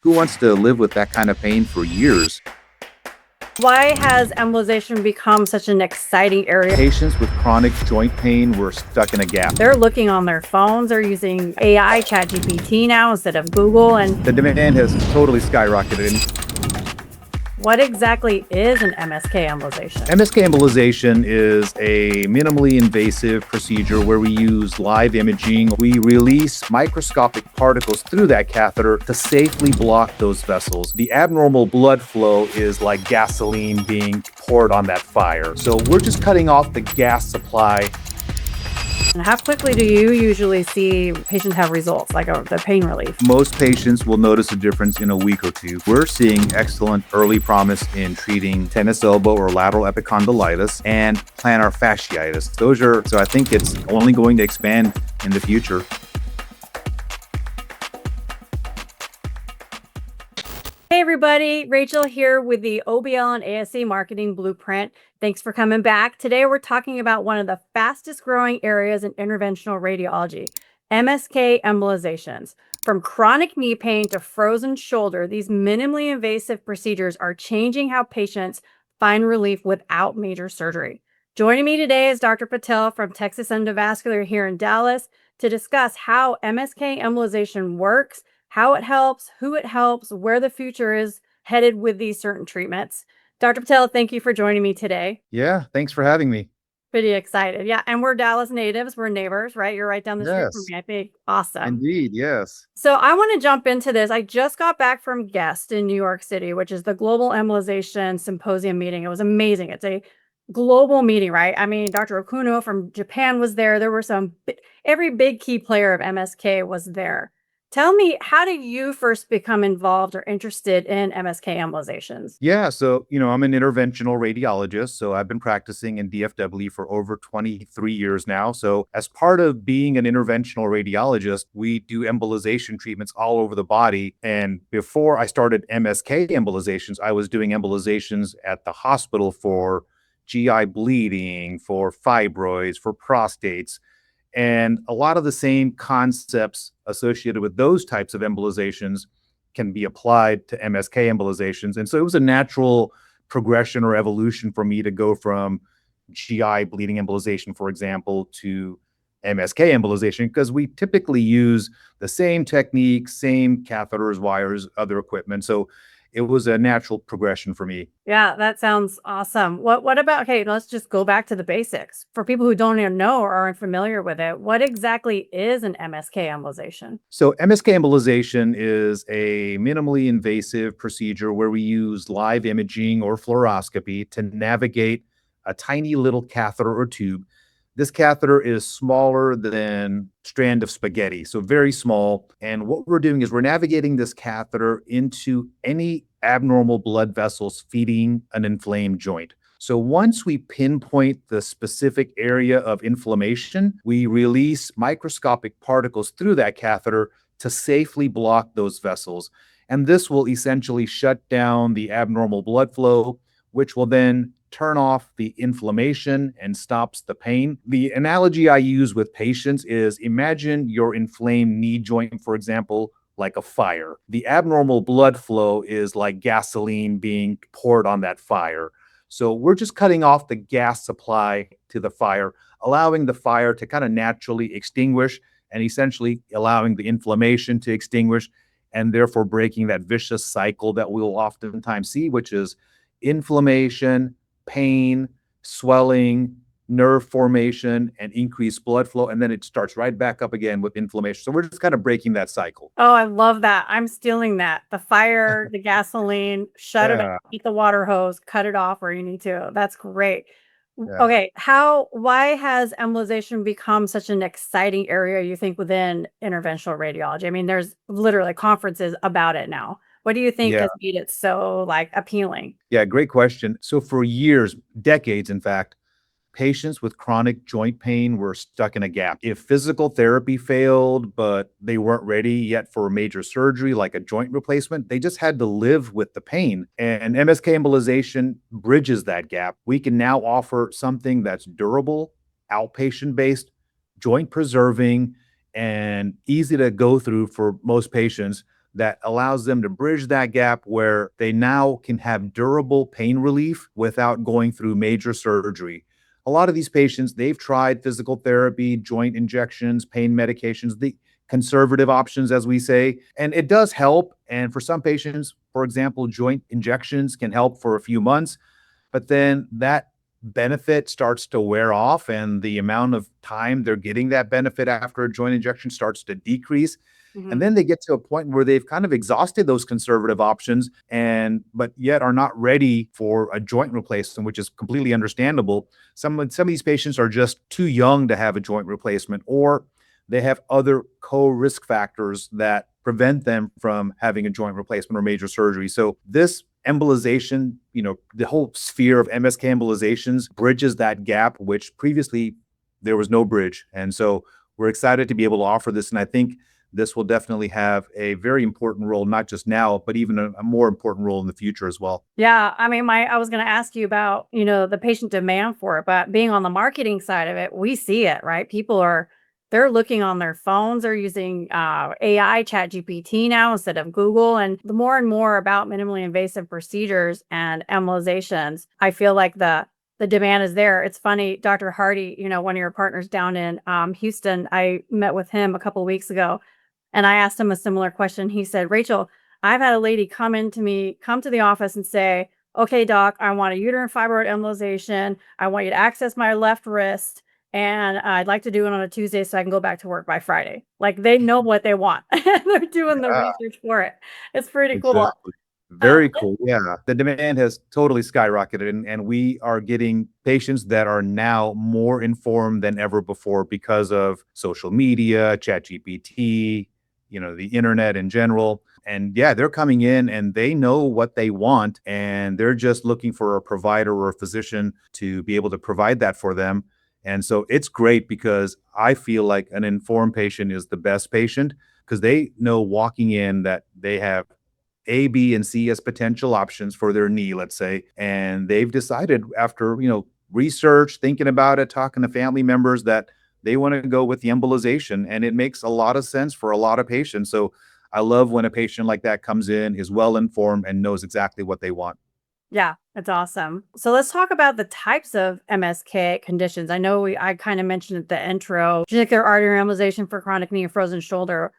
Who wants to live with that kind of pain for years? Why has embolization become such an exciting area? Patients with chronic joint pain were stuck in a gap. They're looking on their phones, they're using AI, ChatGPT now instead of Google. And The demand has totally skyrocketed. what exactly is an MSK embolization? MSK embolization is a minimally invasive procedure where we use live imaging. We release microscopic particles through that catheter to safely block those vessels. The abnormal blood flow is like gasoline being poured on that fire. So we're just cutting off the gas supply. And how quickly do you usually see patients have results, like the pain relief? Most patients will notice a difference in a week or two. We're seeing excellent early promise in treating tennis elbow or lateral epicondylitis and plantar fasciitis. So I think it's only going to expand in the future. Hey everybody, Rachel here with the OBL and ASC Marketing Blueprint. Thanks for coming back. Today we're talking about one of the fastest growing areas in interventional radiology, MSK embolizations. From chronic knee pain to frozen shoulder, these minimally invasive procedures are changing how patients find relief without major surgery. Joining me today is Dr. Patel from Texas Endovascular here in Dallas to discuss how MSK embolization works, how it helps, who it helps, where the future is headed with these certain treatments. Dr. Patel, thank you for joining me today. Yeah, thanks for having me. Pretty excited. Yeah, and we're Dallas natives. We're neighbors, right? You're right down the street from Yes, me, I think. Awesome. indeed. Yes. So I want to jump into this. I just got back from Guest in New York City, which is the Global Embolization Symposium meeting. It was amazing. It's a global meeting, right? I mean, Dr. Okuno from Japan was there. There were every big key player of MSK was there. Tell me, how did you first become involved or interested in MSK embolizations? Yeah, so I'm an interventional radiologist, so I've been practicing in DFW for over 23 years now. So, as part of being an interventional radiologist, we do embolization treatments all over the body. And before I started MSK embolizations, I was doing embolizations at the hospital for GI bleeding, for fibroids, for prostates. And a lot of the same concepts associated with those types of embolizations can be applied to MSK embolizations. And so it was a natural progression or evolution for me to go from GI bleeding embolization, for example, to MSK embolization, because we typically use the same technique, same catheters, wires, other equipment. So it was a natural progression for me. Yeah, that sounds awesome. What about, okay, let's just go back to the basics. For people who don't even know or aren't familiar with it, what exactly is an MSK embolization? So MSK embolization is a minimally invasive procedure where we use live imaging or fluoroscopy to navigate a tiny little catheter or tube. This catheter is smaller than a strand of spaghetti, so very small. And what we're doing is we're navigating this catheter into any abnormal blood vessels feeding an inflamed joint. So once we pinpoint the specific area of inflammation, we release microscopic particles through that catheter to safely block those vessels. And this will essentially shut down the abnormal blood flow, which will then turn off the inflammation and stops the pain. The analogy I use with patients is imagine your inflamed knee joint, for example, like a fire. The abnormal blood flow is like gasoline being poured on that fire. So we're just cutting off the gas supply to the fire, allowing the fire to kind of naturally extinguish and essentially allowing the inflammation to extinguish and therefore breaking that vicious cycle that we'll oftentimes see, which is inflammation, pain, swelling, nerve formation, and increased blood flow. And then it starts right back up again with inflammation. So we're just kind of breaking that cycle. Oh, I love that. I'm stealing that. The fire, the gasoline, shut it off, Yeah. eat the water hose, cut it off where you need to. That's great. Yeah. Okay, why has embolization become such an exciting area, you think, within interventional radiology? I mean, there's literally conferences about it now. What do you think Yeah. has made it so like appealing? Yeah. Great question. So for years, decades, in fact, patients with chronic joint pain were stuck in a gap. If physical therapy failed, but they weren't ready yet for major surgery like a joint replacement, they just had to live with the pain. And MSK embolization bridges that gap. We can now offer something that's durable, outpatient based, joint preserving, and easy to go through for most patients that allows them to bridge that gap where they now can have durable pain relief without going through major surgery. A lot of these patients, they've tried physical therapy, joint injections, pain medications, the conservative options, as we say, and it does help. And for some patients, for example, joint injections can help for a few months, but then that benefit starts to wear off and the amount of time they're getting that benefit after a joint injection starts to decrease. And Mhm. then they get to a point where they've kind of exhausted those conservative options and but yet are not ready for a joint replacement, which is completely understandable. Some of these patients are just too young to have a joint replacement, or they have other co-risk factors that prevent them from having a joint replacement or major surgery. So this embolization, the whole sphere of MSK embolizations bridges that gap, which previously there was no bridge. And so we're excited to be able to offer this. And I think this will definitely have a very important role, not just now, but even a more important role in the future as well. Yeah, I mean, I was going to ask you about, the patient demand for it, but being on the marketing side of it, we see it, right? They're looking on their phones, they're using AI chat GPT now instead of Google. And the more and more about minimally invasive procedures and embolizations, I feel like the demand is there. It's funny, Dr. Hardy, one of your partners down in Houston, I met with him a couple weeks ago and I asked him a similar question. He said, Rachel, I've had a lady come to the office and say, okay, doc, I want a uterine fibroid embolization. I want you to access my left wrist. And I'd like to do it on a Tuesday so I can go back to work by Friday. Like they know what they want. They're doing the Yeah, research for it. It's pretty cool. exactly. Uh, Very cool. Yeah. The demand has totally skyrocketed, and we are getting patients that are now more informed than ever before because of social media, ChatGPT, the internet in general. And yeah, they're coming in and they know what they want, and they're just looking for a provider or a physician to be able to provide that for them. And so it's great because I feel like an informed patient is the best patient because they know walking in that they have A, B, and C as potential options for their knee, let's say. And they've decided after, research, thinking about it, talking to family members that they want to go with the embolization. And it makes a lot of sense for a lot of patients. So I love when a patient like that comes in, is well informed, and knows exactly what they want. Yeah, it's awesome. So let's talk about the types of MSK conditions. I kind of mentioned at the intro, genicular artery embolization for chronic knee and frozen shoulder.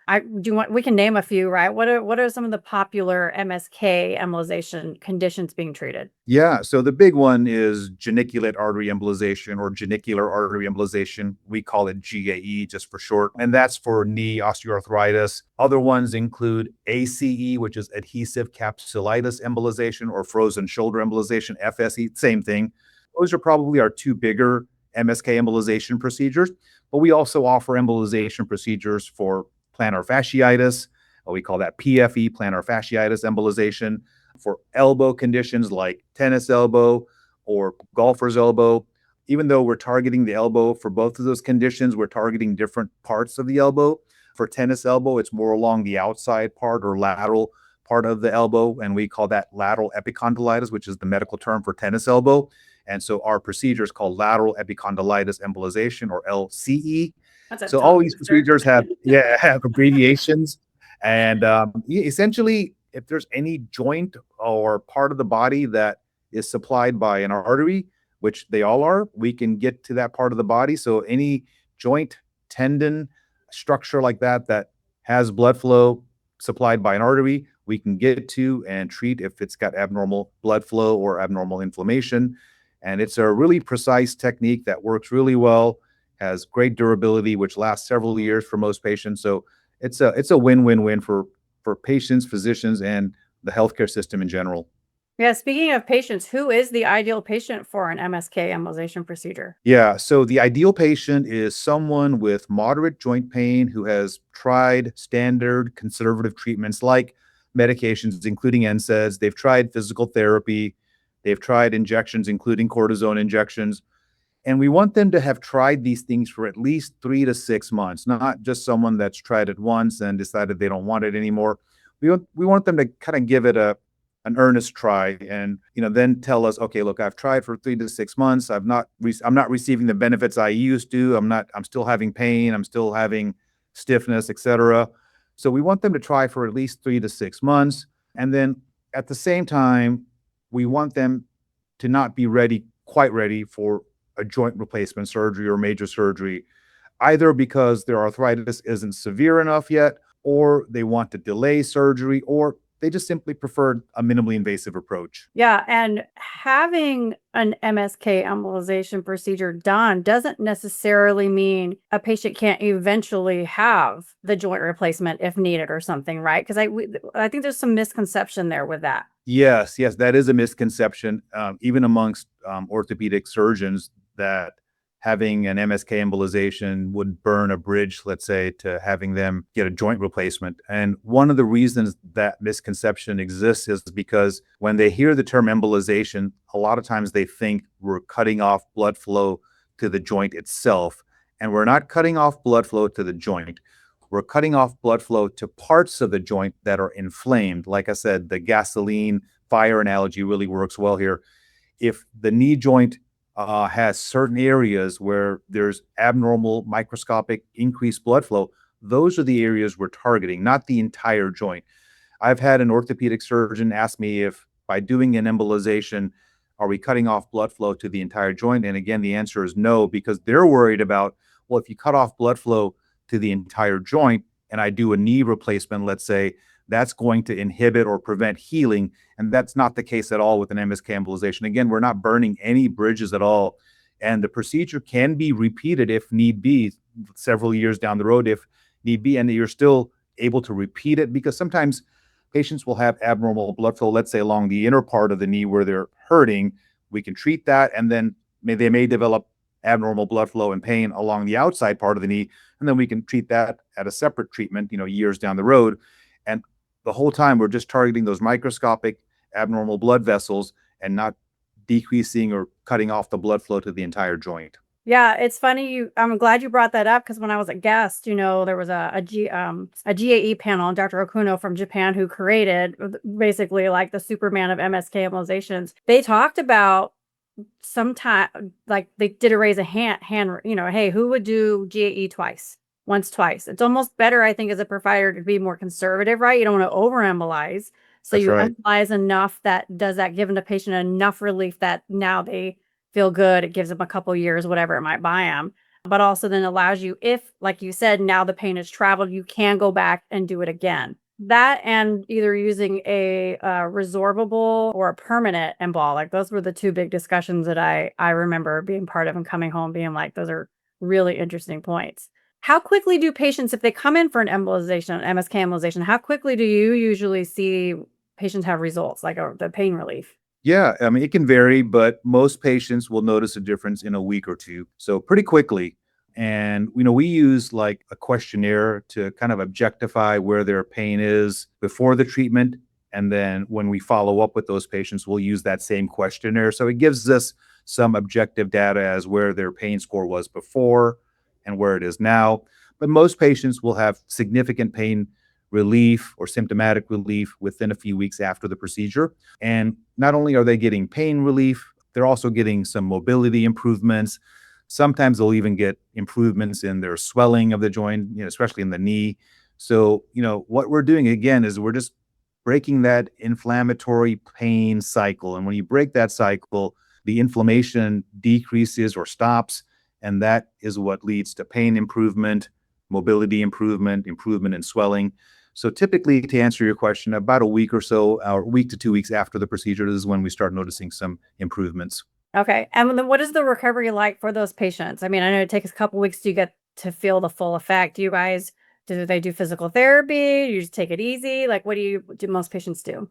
We can name a few, right? What are some of the popular MSK embolization conditions being treated? Yeah, so the big one is geniculate artery embolization or genicular artery embolization. We call it GAE just for short, and that's for knee osteoarthritis. Other ones include ACE, which is adhesive capsulitis embolization, or frozen shoulder embolization, FSE, same thing. Those are probably our two bigger MSK embolization procedures, but we also offer embolization procedures for plantar fasciitis. We call that PFE, plantar fasciitis embolization, for elbow conditions like tennis elbow or golfer's elbow. Even though we're targeting the elbow for both of those conditions, we're targeting different parts of the elbow. For tennis elbow, it's more along the outside part or lateral part of the elbow, and we call that lateral epicondylitis, which is the medical term for tennis elbow. And so our procedure is called lateral epicondylitis embolization, or LCE. That's a So all tongue these twister. procedures have, yeah, have abbreviations. And essentially, if there's any joint or part of the body that is supplied by an artery, which they all are, we can get to that part of the body. So any joint, tendon, structure like that that has blood flow supplied by an artery, we can get to and treat if it's got abnormal blood flow or abnormal inflammation. And it's a really precise technique that works really well, has great durability, which lasts several years for most patients. So it's a win-win-win for patients, physicians, and the healthcare system in general. Yeah, speaking of patients, who is the ideal patient for an MSK embolization procedure? Yeah, so the ideal patient is someone with moderate joint pain who has tried standard conservative treatments like medications, including NSAIDs. They've tried physical therapy, they've tried injections, including cortisone injections. And we want them to have tried these things for at least 3 to 6 months, not just someone that's tried it once and decided they don't want it anymore. We want them to kind of give it an earnest try, and then tell us, okay, look, I've tried for 3 to 6 months. I'm not receiving the benefits I used to. I'm still having pain. I'm still having stiffness, etc. So we want them to try for at least 3 to 6 months. And then at the same time, we want them to not be quite ready for a joint replacement surgery or major surgery, either because their arthritis isn't severe enough yet, or they want to delay surgery, or they just simply prefer a minimally invasive approach. Yeah, and having an MSK embolization procedure done doesn't necessarily mean a patient can't eventually have the joint replacement if needed or something, right? Because I think there's some misconception there with that. Yes, yes, that is a misconception, even amongst orthopedic surgeons, that having an MSK embolization would burn a bridge, let's say, to having them get a joint replacement. And one of the reasons that misconception exists is because when they hear the term embolization, a lot of times they think we're cutting off blood flow to the joint itself. And we're not cutting off blood flow to the joint. We're cutting off blood flow to parts of the joint that are inflamed. Like I said, the gasoline fire analogy really works well here. If the knee joint has certain areas where there's abnormal microscopic increased blood flow, those are the areas we're targeting, not the entire joint. I've had an orthopedic surgeon ask me if by doing an embolization, are we cutting off blood flow to the entire joint? And again, the answer is no, because they're worried about, well, if you cut off blood flow to the entire joint and I do a knee replacement, let's say, that's going to inhibit or prevent healing. And that's not the case at all with an MSK embolization. Again, we're not burning any bridges at all. And the procedure can be repeated if need be, several years down the road if need be. And you're still able to repeat it, because sometimes patients will have abnormal blood flow, let's say along the inner part of the knee where they're hurting. We can treat that, and then they may develop abnormal blood flow and pain along the outside part of the knee, and then we can treat that at a separate treatment, years down the road. And the whole time we're just targeting those microscopic abnormal blood vessels and not decreasing or cutting off the blood flow to the entire joint. Yeah, it's funny. I'm glad you brought that up because when I was a guest, there was a GAE panel, and Dr. Okuno from Japan, who created basically like the Superman of MSK embolizations. They talked about sometime, like they did a raise a hand, hey, who would do GAE once, twice? It's almost better, I think, as a provider to be more conservative, right? You don't want to over embolize. So That's you right. embolize enough that does that give the patient enough relief that now they feel good. It gives them a couple years, whatever it might buy them. But also then allows you, if, like you said, now the pain has traveled, you can go back and do it again. That and either using a resorbable or a permanent embol. Like those were the two big discussions that I remember being part of and coming home being like, those are really interesting points. How quickly do patients, if they come in for an embolization, an MSK embolization, how quickly do you usually see patients have results, like the pain relief? Yeah, I mean, it can vary, but most patients will notice a difference in a week or two. So pretty quickly. And, we use like a questionnaire to kind of objectify where their pain is before the treatment. And then when we follow up with those patients, we'll use that same questionnaire. So it gives us some objective data as where their pain score was before and where it is now. But most patients will have significant pain relief or symptomatic relief within a few weeks after the procedure. And not only are they getting pain relief, they're also getting some mobility improvements. Sometimes they'll even get improvements in their swelling of the joint, especially in the knee. So, what we're doing again is we're just breaking that inflammatory pain cycle. And when you break that cycle, the inflammation decreases or stops. And that is what leads to pain improvement, mobility improvement, improvement in swelling. So typically, to answer your question, about a week or so, or week to 2 weeks after the procedure, this is when we start noticing some improvements. Okay. And then what is the recovery like for those patients? I mean, I know it takes a couple weeks to get to feel the full effect. Do they do physical therapy? Do you just take it easy? Like, what do most patients do?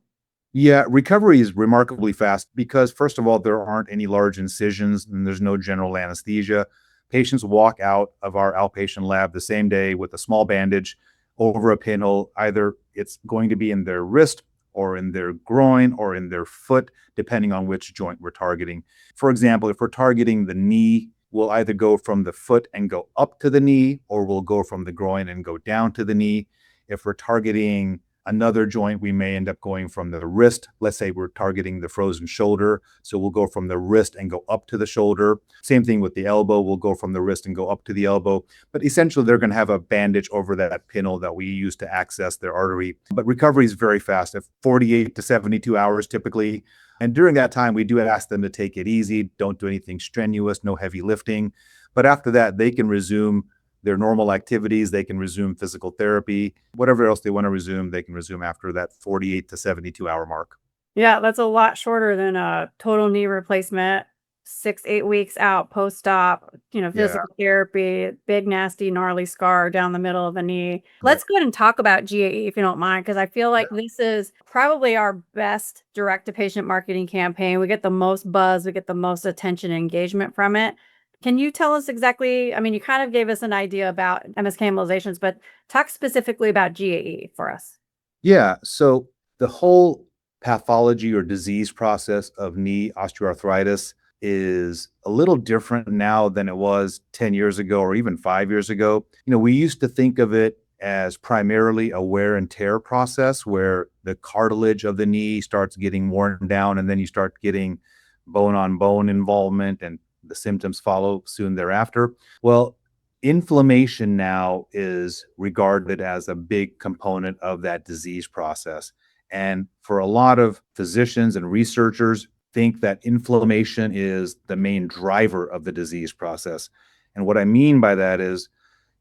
Yeah, recovery is remarkably fast because, first of all, there aren't any large incisions and there's no general anesthesia. Patients walk out of our outpatient lab the same day with a small bandage over a pinhole. Either it's going to be in their wrist or in their groin or in their foot, depending on which joint we're targeting. For example, if we're targeting the knee, we'll either go from the foot and go up to the knee, or we'll go from the groin and go down to the knee. If we're targeting Another joint, we may end up going from the wrist. Let's say we're targeting the frozen shoulder. So we'll go from the wrist and go up to the shoulder. Same thing with the elbow. We'll go from the wrist and go up to the elbow. But essentially, they're going to have a bandage over that pintle that we use to access their artery. But recovery is very fast, at 48 to 72 hours typically. And during that time, we do ask them to take it easy. Don't do anything strenuous, no heavy lifting. But after that, they can resume their normal activities. They can resume physical therapy, whatever else they want to resume, they can resume after that 48 to 72 hour mark. Yeah, that's a lot shorter than a total knee replacement, 6, 8 weeks out post-op, Yeah. physical therapy, big, nasty, gnarly scar down the middle of the knee. Let's go ahead and talk about GAE if you don't mind, because I feel like this is probably our best direct-to-patient marketing campaign. We get the most buzz, we get the most attention and engagement from it. Can you tell us exactly, I mean, you kind of gave us an idea about MSK embolizations, but talk specifically about GAE for us. Yeah. So the whole pathology or disease process of knee osteoarthritis is a little different now than it was 10 years ago or even 5 years ago. We used to think of it as primarily a wear and tear process where the cartilage of the knee starts getting worn down and then you start getting bone on bone involvement and the symptoms follow soon thereafter. Well, inflammation now is regarded as a big component of that disease process. And for a lot of physicians and researchers, think that inflammation is the main driver of the disease process. And what I mean by that is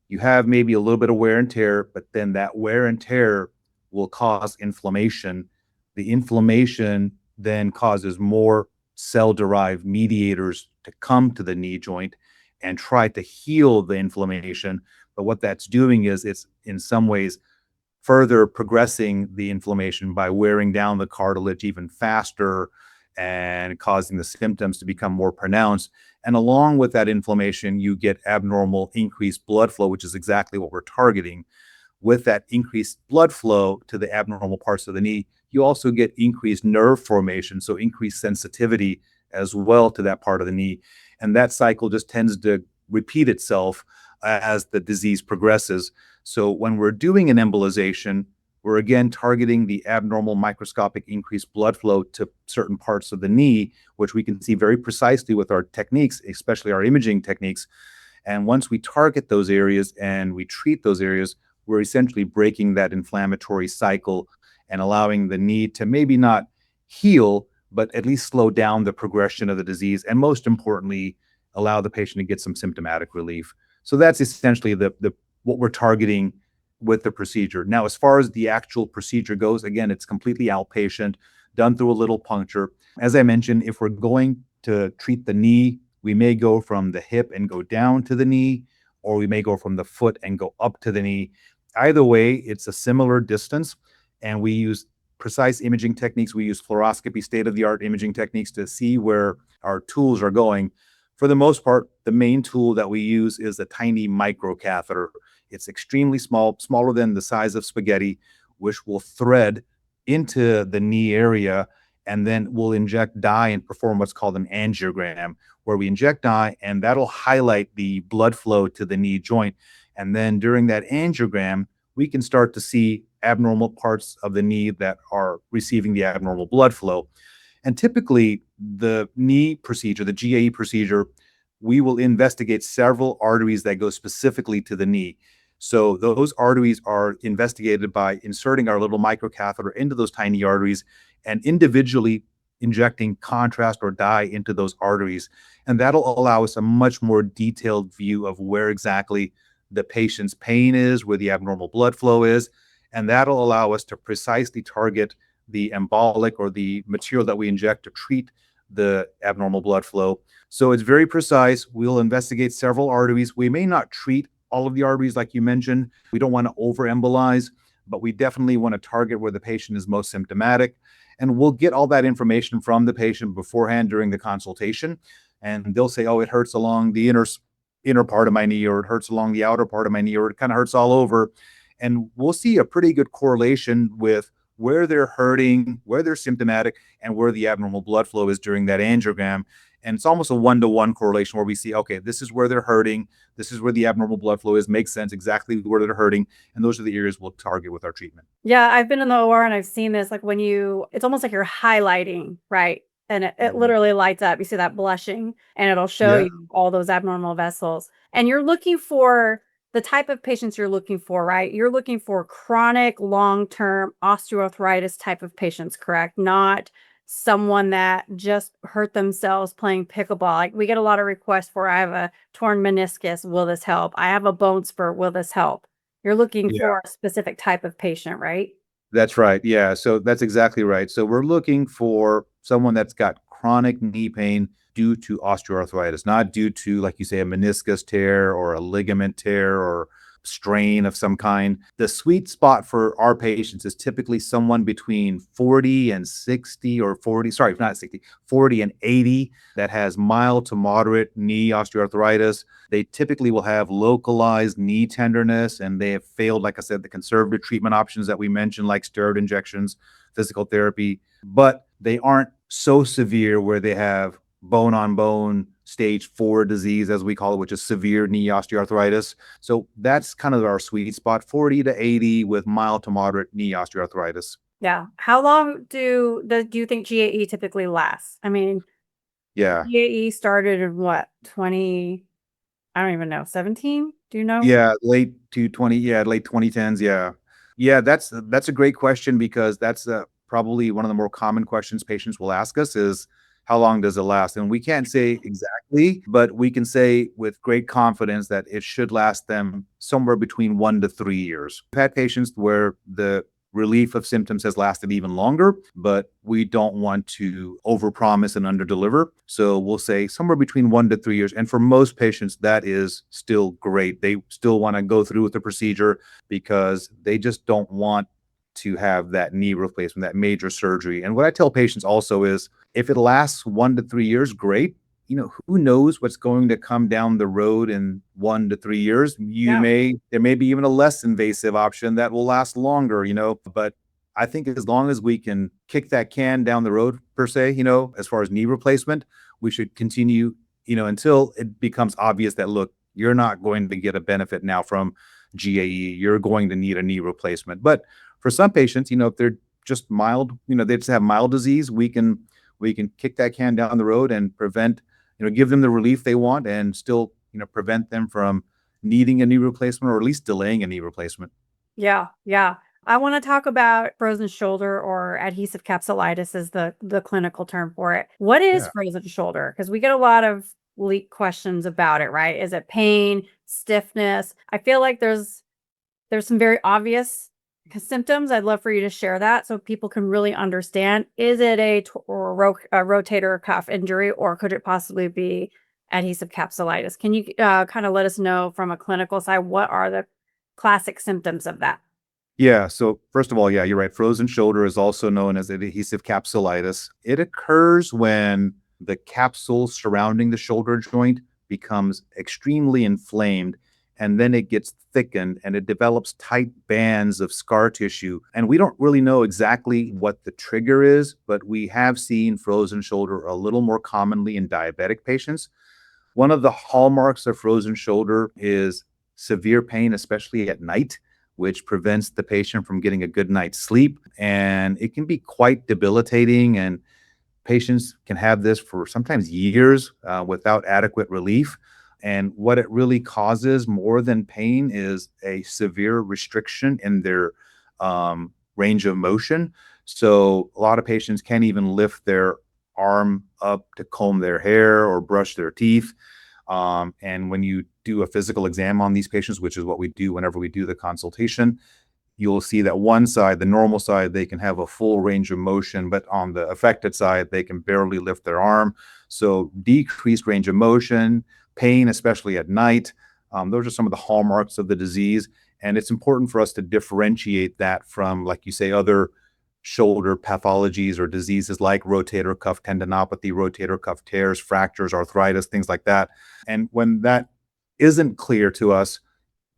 you have maybe a little bit of wear and tear, but then that wear and tear will cause inflammation. The inflammation then causes more cell-derived mediators to come to the knee joint and try to heal the inflammation. But what that's doing is it's in some ways further progressing the inflammation by wearing down the cartilage even faster and causing the symptoms to become more pronounced. And along with that inflammation, you get abnormal increased blood flow, which is exactly what we're targeting. With that increased blood flow to the abnormal parts of the knee, you also get increased nerve formation, so increased sensitivity as well to that part of the knee. And that cycle just tends to repeat itself as the disease progresses. So when we're doing an embolization, we're again targeting the abnormal microscopic increased blood flow to certain parts of the knee, which we can see very precisely with our techniques, especially our imaging techniques. And once we target those areas and we treat those areas, we're essentially breaking that inflammatory cycle and allowing the knee to maybe not heal, but at least slow down the progression of the disease. And most importantly, allow the patient to get some symptomatic relief. So that's essentially what we're targeting with the procedure. Now, as far as the actual procedure goes, again, it's completely outpatient, done through a little puncture. As I mentioned, if we're going to treat the knee, we may go from the hip and go down to the knee, or we may go from the foot and go up to the knee. Either way, it's a similar distance, and we use precise imaging techniques. We use fluoroscopy, state-of-the-art imaging techniques to see where our tools are going. For the most part, the main tool that we use is a tiny microcatheter. It's extremely small, smaller than the size of spaghetti, which will thread into the knee area, and then we'll inject dye and perform what's called an angiogram, where we inject dye and that'll highlight the blood flow to the knee joint. And then during that angiogram, we can start to see abnormal parts of the knee that are receiving the abnormal blood flow. And typically, the knee procedure, the GAE procedure, we will investigate several arteries that go specifically to the knee. So those arteries are investigated by inserting our little microcatheter into those tiny arteries and individually injecting contrast or dye into those arteries. And that'll allow us a much more detailed view of where exactly the patient's pain is, where the abnormal blood flow is. And that'll allow us to precisely target the embolic or the material that we inject to treat the abnormal blood flow. So it's very precise. We'll investigate several arteries. We may not treat all of the arteries like you mentioned. We don't want to over-embolize, but we definitely want to target where the patient is most symptomatic. And we'll get all that information from the patient beforehand during the consultation. And they'll say, oh, it hurts along the inner part of my knee, or it hurts along the outer part of my knee, or it kind of hurts all over. And we'll see a pretty good correlation with where they're hurting, where they're symptomatic, and where the abnormal blood flow is during that angiogram. And it's almost a one-to-one correlation where we see, okay, this is where they're hurting, this is where the abnormal blood flow is, makes sense exactly where they're hurting, and those are the areas we'll target with our treatment. Yeah, I've been in the OR and I've seen this, like, when it's almost like you're highlighting, right? And it Mhm. literally lights up. You see that blushing, and it'll show Yeah, you all those abnormal vessels. And you're looking for the type of patients you're looking for, right? You're looking for chronic, long-term osteoarthritis type of patients, correct? Not someone that just hurt themselves playing pickleball. Like, we get a lot of requests for, I have a torn meniscus, will this help? I have a bone spur, will this help? You're looking yeah. for a specific type of patient, right? That's right. Yeah. So that's exactly right. So we're looking for someone that's got chronic knee pain due to osteoarthritis, not due to, like you say, a meniscus tear or a ligament tear or strain of some kind. The sweet spot for our patients is typically someone between 40 and 60 or 40, sorry, not 60, 40 and 80 that has mild to moderate knee osteoarthritis. They typically will have localized knee tenderness and they have failed, like I said, the conservative treatment options that we mentioned, like steroid injections, physical therapy, but they aren't so severe where they have bone on bone stage 4 disease, as we call it, which is severe knee osteoarthritis. So that's kind of our sweet spot, 40 to 80 with mild to moderate knee osteoarthritis. Yeah. How long do you think GAE typically lasts? I mean, Yeah. GAE started in what, 20, I don't even know, 17? Do you know? Yeah, late 2010s, yeah. Yeah, that's a great question because that's, probably one of the more common questions patients will ask us is, "How long does it last?" And we can't say exactly, but we can say with great confidence that it should last them somewhere between 1 to 3 years. We've had patients where the relief of symptoms has lasted even longer, but we don't want to overpromise and underdeliver. So we'll say somewhere between 1 to 3 years. And for most patients, that is still great. They still want to go through with the procedure because they just don't want to have that knee replacement, that major surgery. And what I tell patients also is if it lasts 1 to 3 years, great. Who knows what's going to come down the road in 1 to 3 years? Yeah. There may be even a less invasive option that will last longer, but I think as long as we can kick that can down the road per se, as far as knee replacement, we should continue, until it becomes obvious that, look, you're not going to get a benefit now from GAE. You're going to need a knee replacement. But for some patients, if they're just mild, they just have mild disease, we can kick that can down the road and prevent, give them the relief they want and still, prevent them from needing a knee replacement or at least delaying a knee replacement. Yeah, yeah. I wanna talk about frozen shoulder, or adhesive capsulitis is the clinical term for it. What is Yeah. frozen shoulder? Because we get a lot of leak questions about it, right? Is it pain, stiffness? I feel like there's some very obvious symptoms. I'd love for you to share that so people can really understand. Is it a rotator cuff injury, or could it possibly be adhesive capsulitis? Can you kind of let us know from a clinical side what are the classic symptoms of that? Yeah. So first of all, yeah, you're right. Frozen shoulder is also known as adhesive capsulitis. It occurs when the capsule surrounding the shoulder joint becomes extremely inflamed and then it gets thickened and it develops tight bands of scar tissue. And we don't really know exactly what the trigger is, but we have seen frozen shoulder a little more commonly in diabetic patients. One of the hallmarks of frozen shoulder is severe pain, especially at night, which prevents the patient from getting a good night's sleep. And it can be quite debilitating. And patients can have this for sometimes years without adequate relief. And what it really causes more than pain is a severe restriction in their range of motion. So a lot of patients can't even lift their arm up to comb their hair or brush their teeth. And when you do a physical exam on these patients, which is what we do whenever we do the consultation, you'll see that one side, the normal side, they can have a full range of motion, but on the affected side, they can barely lift their arm. So decreased range of motion, pain, especially at night. Those are some of the hallmarks of the disease. And it's important for us to differentiate that from, like you say, other shoulder pathologies or diseases like rotator cuff tendinopathy, rotator cuff tears, fractures, arthritis, things like that. And when that isn't clear to us,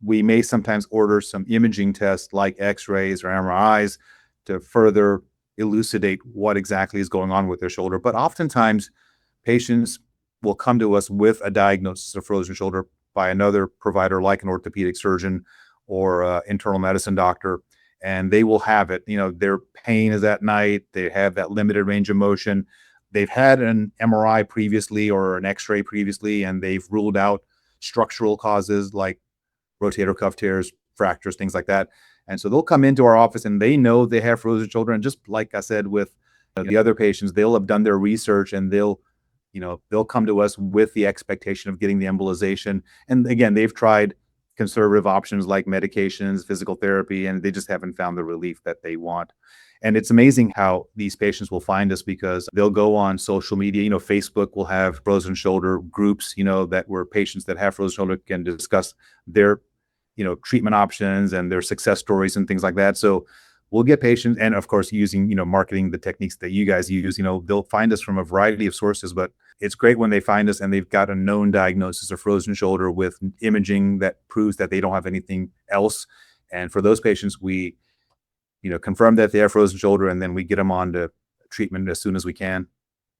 we may sometimes order some imaging tests like x-rays or MRIs to further elucidate what exactly is going on with their shoulder. But oftentimes, patients will come to us with a diagnosis of frozen shoulder by another provider, like an orthopedic surgeon or internal medicine doctor, and they will have it. Their pain is at night. They have that limited range of motion. They've had an MRI previously or an X-ray previously, and they've ruled out structural causes like rotator cuff tears, fractures, things like that. And so they'll come into our office and they know they have frozen shoulder. And just like I said with the other patients, they'll have done their research and they'll come to us with the expectation of getting the embolization. And again, they've tried conservative options like medications, physical therapy, and they just haven't found the relief that they want. And it's amazing how these patients will find us because they'll go on social media. Facebook will have frozen shoulder groups, that where patients that have frozen shoulder can discuss their, treatment options and their success stories and things like that. So we'll get patients, and of course, using, marketing, the techniques that you guys use, they'll find us from a variety of sources, but it's great when they find us and they've got a known diagnosis of frozen shoulder with imaging that proves that they don't have anything else. And for those patients, we, confirm that they have frozen shoulder, and then we get them on to treatment as soon as we can.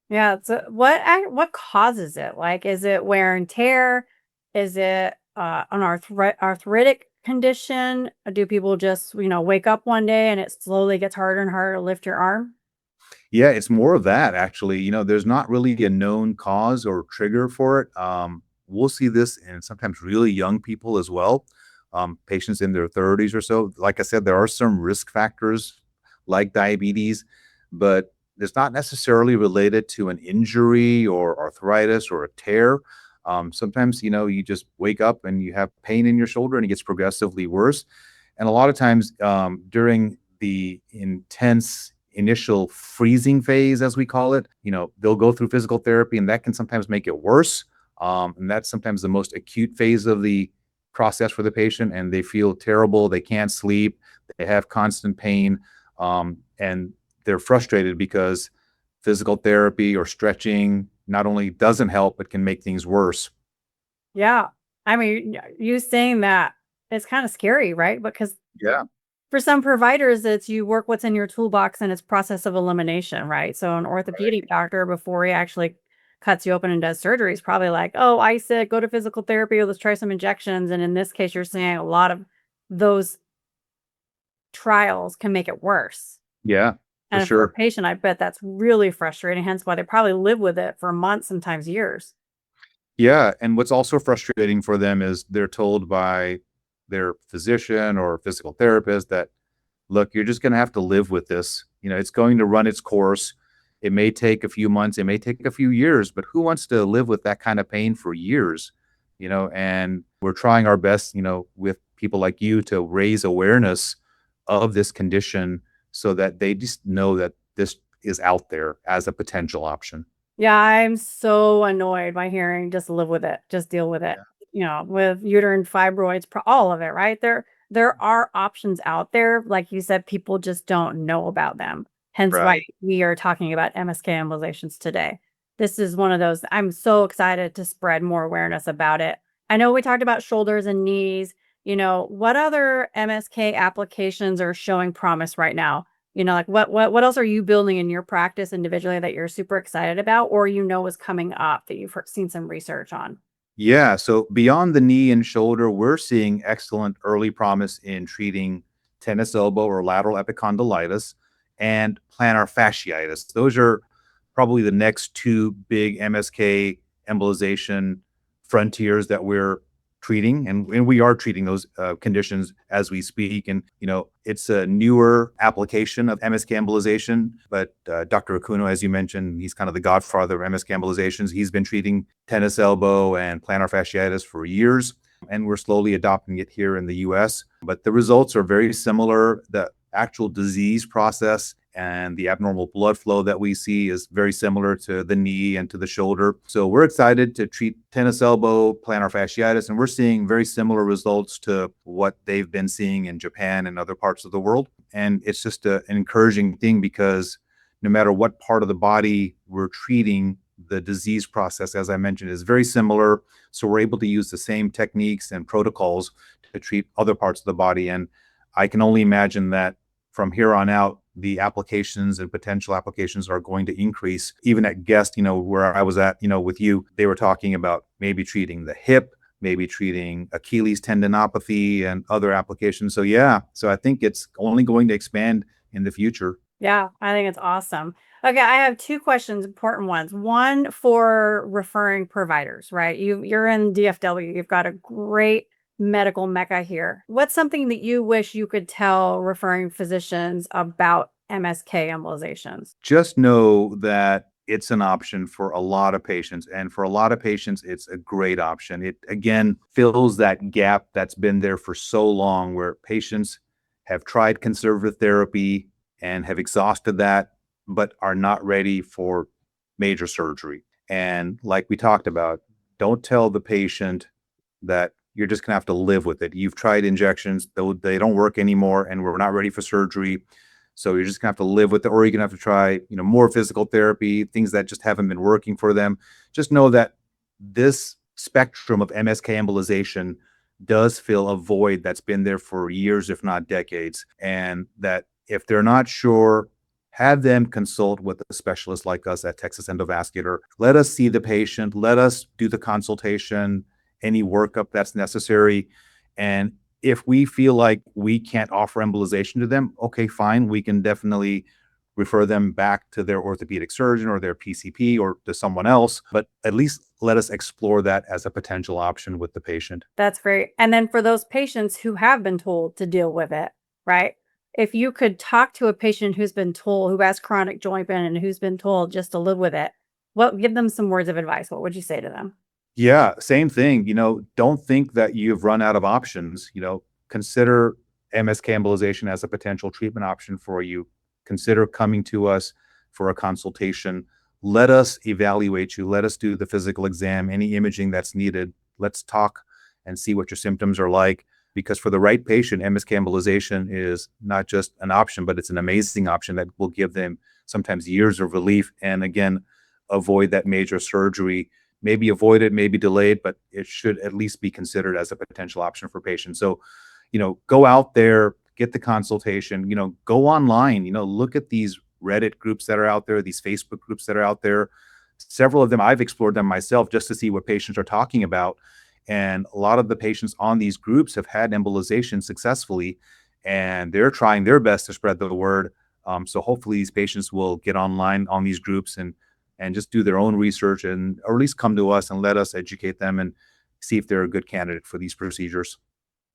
Yeah. So what causes it? Like, is it wear and tear? Is it an arthritic condition? Do people just, wake up one day and it slowly gets harder and harder to lift your arm? Yeah, it's more of that actually. There's not really a known cause or trigger for it. We'll see this in sometimes really young people as well, patients in their 30s or so. Like I said, there are some risk factors like diabetes, but it's not necessarily related to an injury or arthritis or a tear. Sometimes, you just wake up and you have pain in your shoulder and it gets progressively worse. And a lot of times during the intense initial freezing phase, as we call it, they'll go through physical therapy and that can sometimes make it worse. And that's sometimes the most acute phase of the process for the patient. And they feel terrible. They can't sleep. They have constant pain. And they're frustrated because physical therapy or stretching not only doesn't help, but can make things worse. Yeah. I mean, you saying that, it's kind of scary, right? Because Yeah. for some providers, it's you work what's in your toolbox and it's process of elimination, right? So an Right. orthopedic doctor, before he actually cuts you open and does surgery, is probably like, oh, I said go to physical therapy or let's try some injections. And in this case, you're saying a lot of those trials can make it worse. Yeah, for And for a sure. patient, I bet that's really frustrating, hence why they probably live with it for months, sometimes years. Yeah, and what's also frustrating for them is they're told by their physician or physical therapist that, look, you're just going to have to live with this. It's going to run its course. It may take a few months, it may take a few years, but who wants to live with that kind of pain for years? And we're trying our best, with people like you to raise awareness of this condition so that they just know that this is out there as a potential option. Yeah, I'm so annoyed by hearing just live with it, just deal with it. Yeah. With uterine fibroids, all of it, right? There are options out there. Like you said, people just don't know about them. Hence why Right. we are talking about MSK embolizations today. This is one of those, I'm so excited to spread more awareness about it. I know we talked about shoulders and knees. What other MSK applications are showing promise right now? Like what else are you building in your practice individually that you're super excited about, or is coming up that you've seen some research on? Yeah. So beyond the knee and shoulder, we're seeing excellent early promise in treating tennis elbow or lateral epicondylitis and plantar fasciitis. Those are probably the next two big MSK embolization frontiers that we're treating. And we are treating those conditions as we speak. And, it's a newer application of MSK embolization. But Dr. Akuno, as you mentioned, he's kind of the godfather of MSK embolizations. He's been treating tennis elbow and plantar fasciitis for years. And we're slowly adopting it here in the US. But the results are very similar. The actual disease process and the abnormal blood flow that we see is very similar to the knee and to the shoulder. So we're excited to treat tennis elbow, plantar fasciitis, and we're seeing very similar results to what they've been seeing in Japan and other parts of the world. And it's just an encouraging thing because no matter what part of the body we're treating, the disease process, as I mentioned, is very similar. So we're able to use the same techniques and protocols to treat other parts of the body. And I can only imagine that from here on out, the applications and potential applications are going to increase. Even at Guest, where I was at, with you, they were talking about maybe treating the hip, maybe treating Achilles tendinopathy and other applications. So yeah, so I think it's only going to expand in the future. Yeah, I think it's awesome. Okay, I have two questions, important ones. One for referring providers, right? You're in DFW. You've got a great medical mecca here. What's something that you wish you could tell referring physicians about MSK embolizations? Just know that it's an option for a lot of patients. And for a lot of patients, it's a great option. It, again, fills that gap that's been there for so long where patients have tried conservative therapy and have exhausted that, but are not ready for major surgery. And like we talked about, don't tell the patient that you're just going to have to live with it. You've tried injections, though they don't work anymore, and we're not ready for surgery. So you're just gonna have to live with it, or you're gonna have to try, more physical therapy, things that just haven't been working for them. Just know that this spectrum of MSK embolization does fill a void that's been there for years, if not decades. And that if they're not sure, have them consult with a specialist like us at Texas Endovascular. Let us see the patient, let us do the consultation, any workup that's necessary. And if we feel like we can't offer embolization to them, okay, fine. We can definitely refer them back to their orthopedic surgeon or their PCP or to someone else, but at least let us explore that as a potential option with the patient. That's great. And then for those patients who have been told to deal with it, right? If you could talk to a patient who's been told, who has chronic joint pain and who's been told just to live with it, give them some words of advice. What would you say to them? Yeah, same thing. Don't think that you've run out of options. Consider MSK embolization as a potential treatment option for you. Consider coming to us for a consultation. Let us evaluate you. Let us do the physical exam, any imaging that's needed. Let's talk and see what your symptoms are like. Because for the right patient, MSK embolization is not just an option, but it's an amazing option that will give them sometimes years of relief. And again, avoid that major surgery, maybe avoided, maybe delayed, but it should at least be considered as a potential option for patients. So, go out there, get the consultation, go online, look at these Reddit groups that are out there, these Facebook groups that are out there. Several of them, I've explored them myself just to see what patients are talking about. And a lot of the patients on these groups have had embolization successfully, and they're trying their best to spread the word. So hopefully these patients will get online on these groups and just do their own research, and or at least come to us and let us educate them and see if they're a good candidate for these procedures.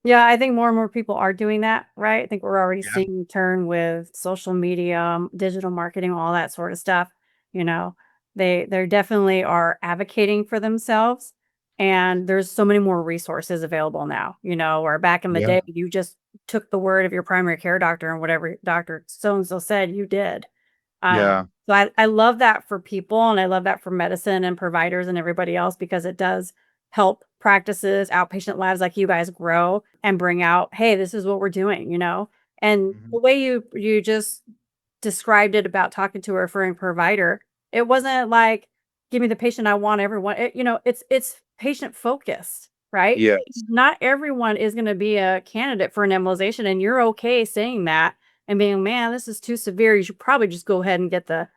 Yeah, I think more and more people are doing that, right? I think we're already Yeah. seeing a turn with social media, digital marketing, all that sort of stuff. You know, they definitely are advocating for themselves, and there's so many more resources available now. Where back in the Yeah. day, you just took the word of your primary care doctor, and whatever doctor so and so said, you did. Yeah. So I love that for people, and I love that for medicine and providers and everybody else, because it does help practices, outpatient labs like you guys grow and bring out, hey, this is what we're doing. And Mhm. the way you just described it about talking to a referring provider, it wasn't like, give me the patient I want, everyone. It's patient focused, right? Yes. Not everyone is going to be a candidate for an embolization, and you're okay saying that and being, man, this is too severe. You should probably just go ahead and get the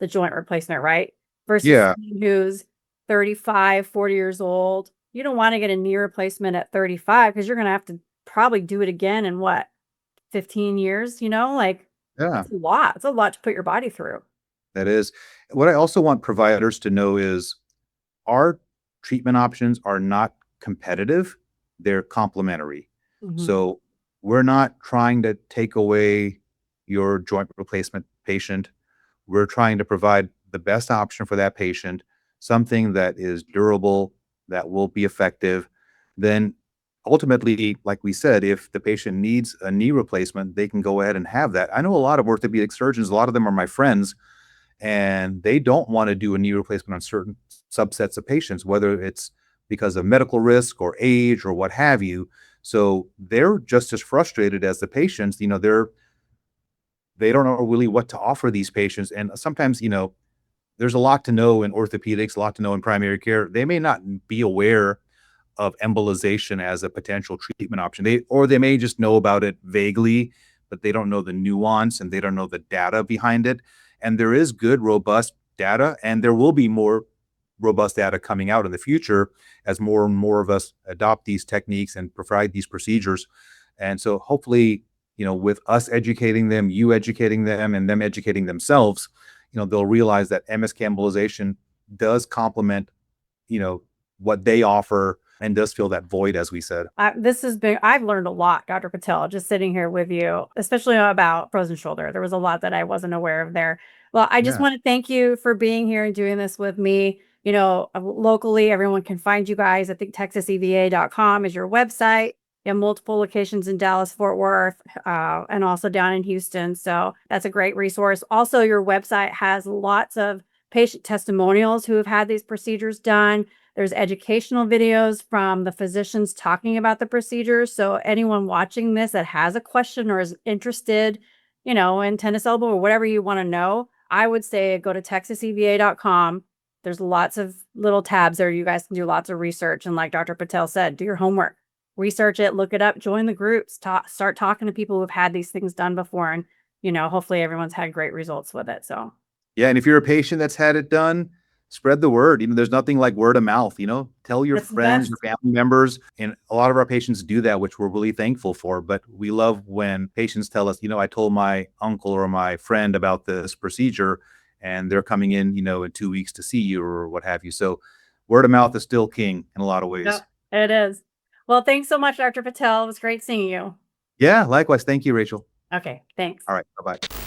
joint replacement, right? Versus Yeah. someone who's 35, 40 years old. You don't want to get a knee replacement at 35 because you're going to have to probably do it again in what, 15 years, like Yeah. it's a lot. It's a lot to put your body through. That is. What I also want providers to know is our treatment options are not competitive, they're complementary. Mhm. So we're not trying to take away your joint replacement patient. We're trying to provide the best option for that patient, something that is durable, that will be effective. Then ultimately, like we said, if the patient needs a knee replacement, they can go ahead and have that. I know a lot of orthopedic surgeons, a lot of them are my friends, and they don't want to do a knee replacement on certain subsets of patients, whether it's because of medical risk or age or what have you. So they're just as frustrated as the patients. They don't know really what to offer these patients, and sometimes there's a lot to know in orthopedics, a lot to know in primary care. They may not be aware of embolization as a potential treatment option. They may just know about it vaguely, but they don't know the nuance and they don't know the data behind it. And there is good, robust data, and there will be more robust data coming out in the future as more and more of us adopt these techniques and provide these procedures. And so hopefully, with us educating them, you educating them, and them educating themselves, they'll realize that MSK embolization does complement, what they offer and does fill that void, as we said. This has been, I've learned a lot, Dr. Patel, just sitting here with you, especially about frozen shoulder. There was a lot that I wasn't aware of there. Well, I just Yeah. want to thank you for being here and doing this with me. Locally, everyone can find you guys. I think texaseva.com is your website. You have multiple locations in Dallas, Fort Worth, and also down in Houston. So that's a great resource. Also, your website has lots of patient testimonials who have had these procedures done. There's educational videos from the physicians talking about the procedures. So anyone watching this that has a question or is interested, in tennis elbow or whatever you want to know, I would say go to texaseva.com. There's lots of little tabs there. You guys can do lots of research. And like Dr. Patel said, do your homework, research it, look it up, join the groups, start talking to people who've had these things done before. And, hopefully everyone's had great results with it. So Yeah. And if you're a patient that's had it done, spread the word. There's nothing like word of mouth. Tell your that's the friends, best. your family members. And a lot of our patients do that, which we're really thankful for. But we love when patients tell us, I told my uncle or my friend about this procedure and they're coming in, in 2 weeks to see you or what have you. So word of mouth is still king in a lot of ways. Yep, it is. Well, thanks so much, Dr. Patel. It was great seeing you. Yeah. Likewise. Thank you, Rachel. Okay, thanks. All right. Bye bye.